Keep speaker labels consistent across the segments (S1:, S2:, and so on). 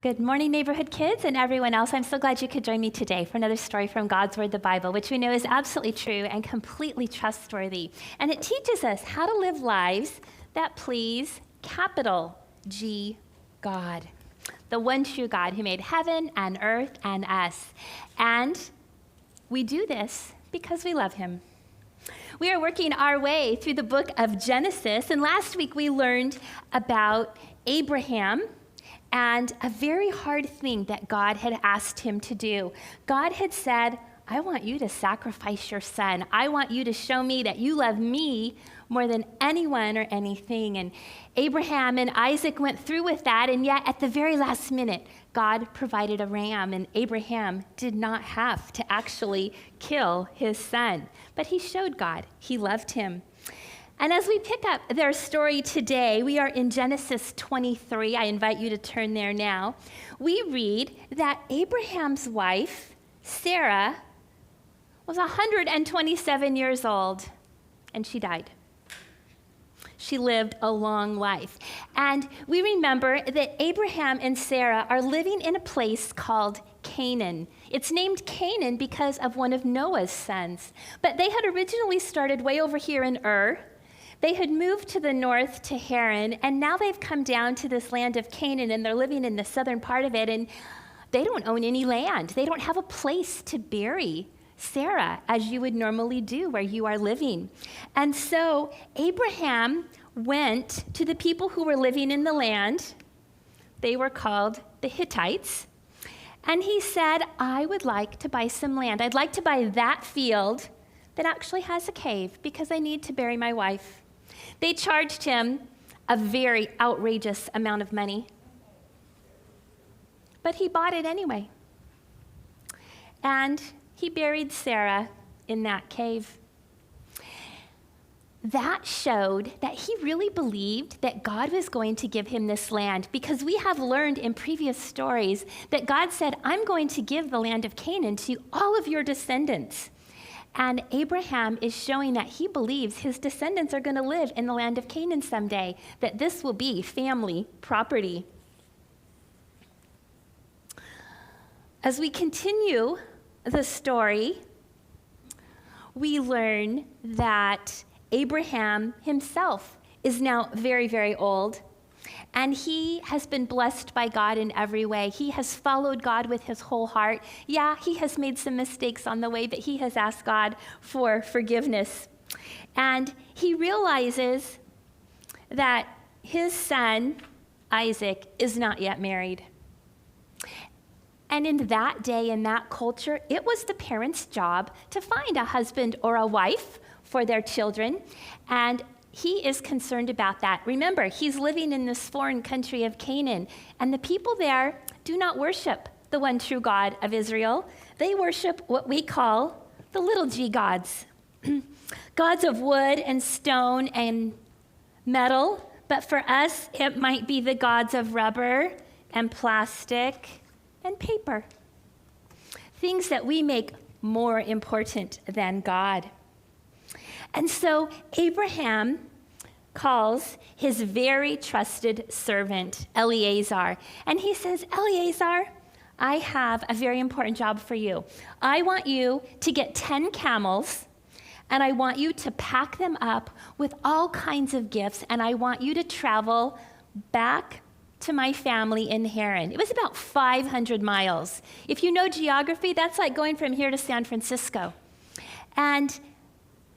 S1: Good morning, neighborhood kids and everyone else. I'm so glad you could join me today for another story from God's Word, the Bible, which we know is absolutely true and completely trustworthy. And it teaches us how to live lives that please capital G, God, the one true God who made heaven and earth and us. And we do this because we love him. We are working our way through the book of Genesis, and last week we learned about Abraham and a very hard thing that God had asked him to do. God had said, I want you to sacrifice your son. I want you to show me that you love me more than anyone or anything. And Abraham and Isaac went through with that, and yet at the very last minute, God provided a ram, and Abraham did not have to actually kill his son. But he showed God he loved him. And as we pick up their story today, we are in Genesis 23. I invite you to turn there now. We read that Abraham's wife, Sarah, was 127 years old, and she died. She lived a long life. And we remember that Abraham and Sarah are living in a place called Canaan. It's named Canaan because of one of Noah's sons. But they had originally started way over here in Ur. They had moved to the north to Haran, and now they've come down to this land of Canaan, and they're living in the southern part of it, and they don't own any land. They don't have a place to bury Sarah, as you would normally do where you are living. And so Abraham went to the people who were living in the land. They were called the Hittites. And he said, I would like to buy some land. I'd like to buy that field that actually has a cave because I need to bury my wife. They charged him a very outrageous amount of money. But he bought it anyway. And he buried Sarah in that cave. That showed that he really believed that God was going to give him this land, because we have learned in previous stories that God said, I'm going to give the land of Canaan to all of your descendants. And Abraham is showing that he believes his descendants are going to live in the land of Canaan someday, that this will be family property. As we continue the story, we learn that Abraham himself is now very, very old, and he has been blessed by God in every way. He has followed God with his whole heart. Yeah, he has made some mistakes on the way, but he has asked God for forgiveness. And he realizes that his son, Isaac, is not yet married. And in that day, in that culture, it was the parents' job to find a husband or a wife for their children. And he is concerned about that. Remember, he's living in this foreign country of Canaan, and the people there do not worship the one true God of Israel. They worship what we call the little g gods, gods of wood and stone and metal. But for us, it might be the gods of rubber and plastic and paper, things that we make more important than God. And so Abraham calls his very trusted servant, Eliezer, and he says, Eliezer, I have a very important job for you. I want you to get 10 camels, and I want you to pack them up with all kinds of gifts, and I want you to travel back to my family in Haran. It was about 500 miles. If you know geography, that's like going from here to San Francisco. And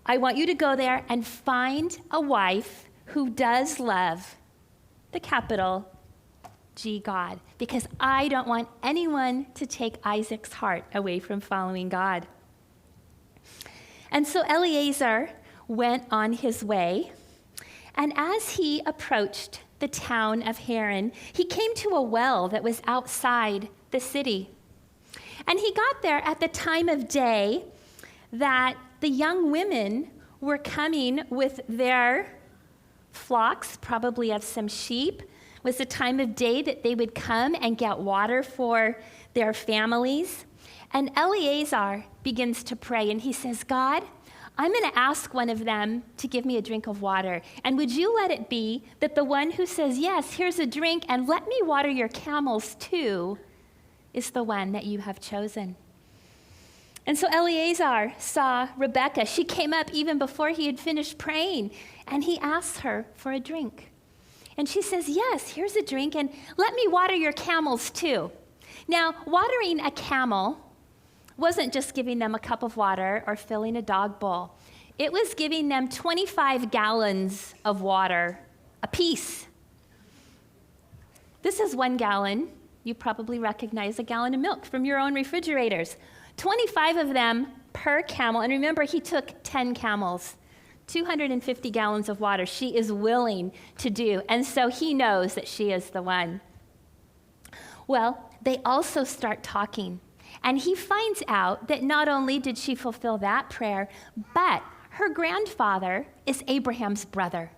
S1: I want you to go there and find a wife who does love the capital G God, because I don't want anyone to take Isaac's heart away from following God. And so Eliezer went on his way, and as he approached the town of Haran, he came to a well that was outside the city. And he got there at the time of day that the young women were coming with their flocks, probably of some sheep. It was the time of day that they would come and get water for their families. And Eliezer begins to pray, and he says, God, I'm going to ask one of them to give me a drink of water. And would you let it be that the one who says, yes, here's a drink, and let me water your camels too, is the one that you have chosen? And so Eleazar saw Rebekah. She came up even before he had finished praying, and he asked her for a drink. And she says, yes, here's a drink, and let me water your camels too. Now, watering a camel wasn't just giving them a cup of water or filling a dog bowl. It was giving them 25 gallons of water apiece. This is 1 gallon. You probably recognize a gallon of milk from your own refrigerators. 25 of them per camel. And remember, he took 10 camels, 250 gallons of water she is willing to do. And so he knows that she is the one. Well, they also start talking. And he finds out that not only did she fulfill that prayer, but her grandfather is Abraham's brother.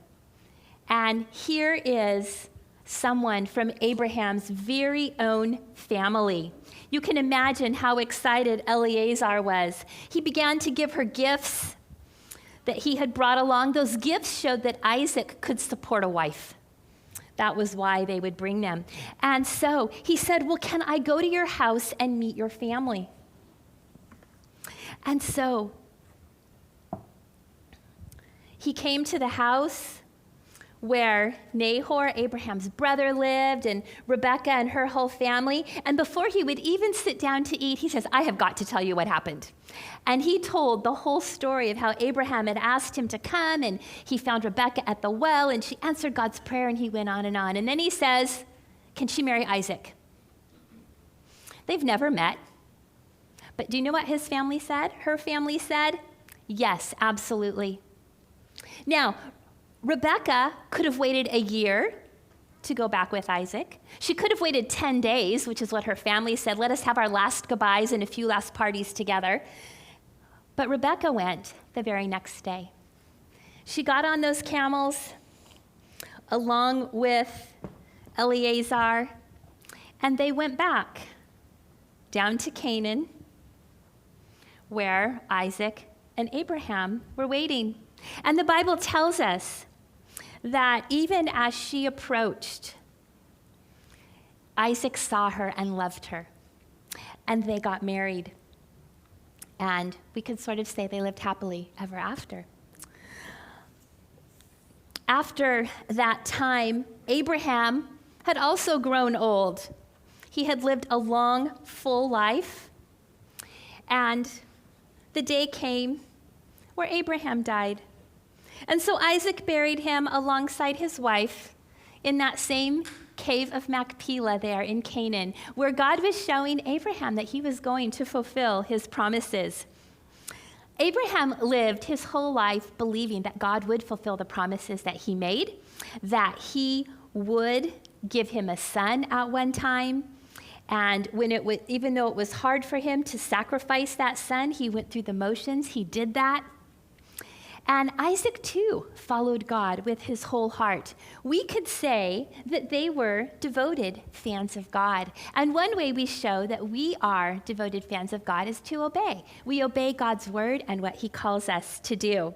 S1: And here is someone from Abraham's very own family. You can imagine how excited Eleazar was. He began to give her gifts that he had brought along. Those gifts showed that Isaac could support a wife. That was why they would bring them. And so he said, well, can I go to your house and meet your family? And so he came to the house where Nahor, Abraham's brother, lived, and Rebekah and her whole family. And before he would even sit down to eat, he says, I have got to tell you what happened. And he told the whole story of how Abraham had asked him to come, and he found Rebekah at the well, and she answered God's prayer, and he went on. And then he says, can she marry Isaac? They've never met. But do you know what his family said? Her family said, yes, absolutely. Now, Rebekah could have waited a year to go back with Isaac. She could have waited 10 days, which is what her family said. Let us have our last goodbyes and a few last parties together. But Rebekah went the very next day. She got on those camels along with Eleazar, and they went back down to Canaan, where Isaac and Abraham were waiting. And the Bible tells us that even as she approached, Isaac saw her and loved her, and they got married. And we could sort of say they lived happily ever after. After that time, Abraham had also grown old. He had lived a long, full life, and the day came where Abraham died. And so Isaac buried him alongside his wife in that same cave of Machpelah there in Canaan, where God was showing Abraham that he was going to fulfill his promises. Abraham lived his whole life believing that God would fulfill the promises that he made, that he would give him a son at one time. And even though it was hard for him to sacrifice that son, he went through the motions. He did that. And Isaac, too, followed God with his whole heart. We could say that they were devoted fans of God. And one way we show that we are devoted fans of God is to obey. We obey God's word and what he calls us to do.